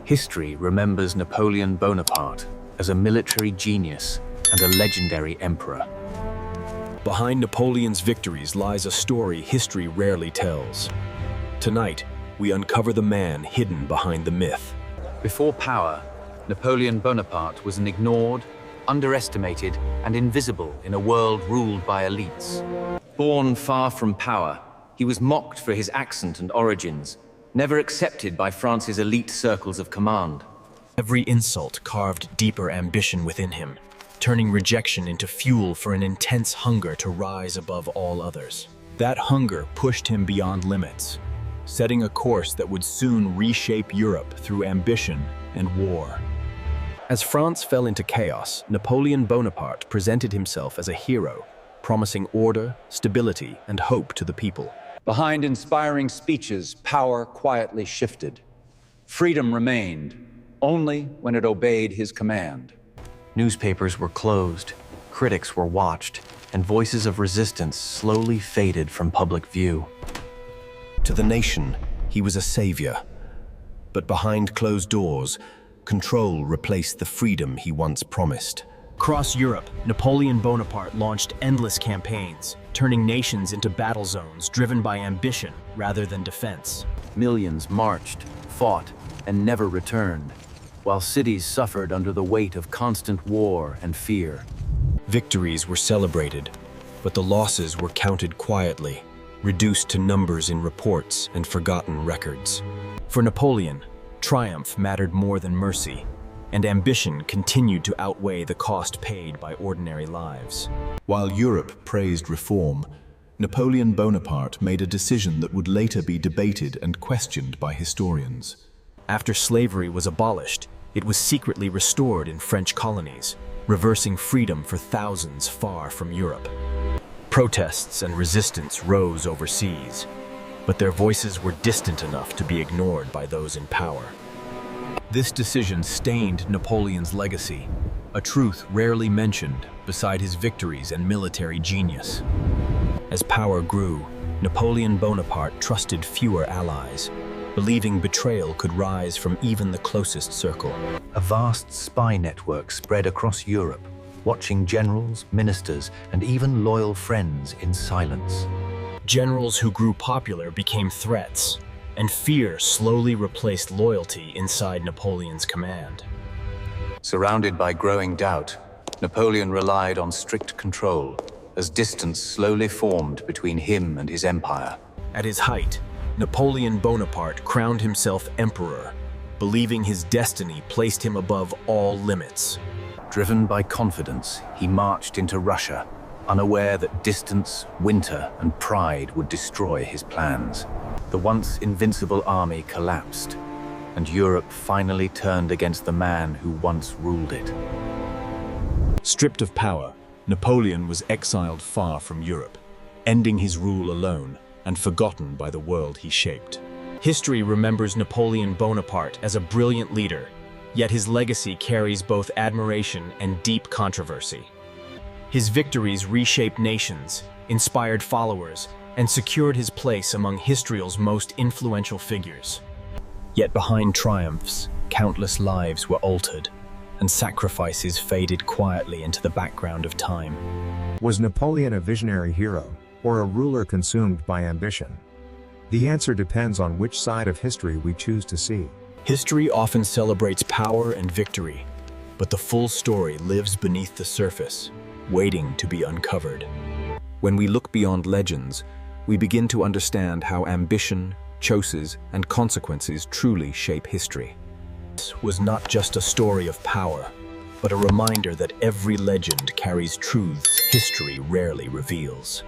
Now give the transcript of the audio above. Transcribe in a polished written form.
History remembers Napoleon Bonaparte as a military genius and a legendary emperor. Behind Napoleon's victories lies a story history rarely tells. Tonight, we uncover the man hidden behind the myth. Before power, Napoleon Bonaparte was an ignored, underestimated, and invisible in a world ruled by elites. Born far from power, he was mocked for his accent and origins, never accepted by France's elite circles of command. Every insult carved deeper ambition within him, turning rejection into fuel for an intense hunger to rise above all others. That hunger pushed him beyond limits, setting a course that would soon reshape Europe through ambition and war. As France fell into chaos, Napoleon Bonaparte presented himself as a hero, promising order, stability, and hope to the people. Behind inspiring speeches, power quietly shifted. Freedom remained only when it obeyed his command. Newspapers were closed, critics were watched, and voices of resistance slowly faded from public view. To the nation, he was a savior. But behind closed doors, control replaced the freedom he once promised. Across Europe, Napoleon Bonaparte launched endless campaigns, turning nations into battle zones driven by ambition rather than defense. Millions marched, fought, and never returned, while cities suffered under the weight of constant war and fear. Victories were celebrated, but the losses were counted quietly, reduced to numbers in reports and forgotten records. For Napoleon, triumph mattered more than mercy, and ambition continued to outweigh the cost paid by ordinary lives. While Europe praised reform, Napoleon Bonaparte made a decision that would later be debated and questioned by historians. After slavery was abolished, it was secretly restored in French colonies, reversing freedom for thousands far from Europe. Protests and resistance rose overseas, but their voices were distant enough to be ignored by those in power. This decision stained Napoleon's legacy, a truth rarely mentioned beside his victories and military genius. As power grew, Napoleon Bonaparte trusted fewer allies, believing betrayal could rise from even the closest circle. A vast spy network spread across Europe, watching generals, ministers, and even loyal friends in silence. Generals who grew popular became threats, and fear slowly replaced loyalty inside Napoleon's command. Surrounded by growing doubt, Napoleon relied on strict control as distance slowly formed between him and his empire. At his height, Napoleon Bonaparte crowned himself emperor, believing his destiny placed him above all limits. Driven by confidence, he marched into Russia, unaware that distance, winter, and pride would destroy his plans. The once invincible army collapsed, and Europe finally turned against the man who once ruled it. Stripped of power, Napoleon was exiled far from Europe, ending his rule alone and forgotten by the world he shaped. History remembers Napoleon Bonaparte as a brilliant leader, yet his legacy carries both admiration and deep controversy. His victories reshaped nations, inspired followers, and secured his place among history's most influential figures. Yet behind triumphs, countless lives were altered, and sacrifices faded quietly into the background of time. Was Napoleon a visionary hero, or a ruler consumed by ambition? The answer depends on which side of history we choose to see. History often celebrates power and victory, but the full story lives beneath the surface, waiting to be uncovered. When we look beyond legends, we begin to understand how ambition, choices, and consequences truly shape history. This was not just a story of power, but a reminder that every legend carries truths history rarely reveals.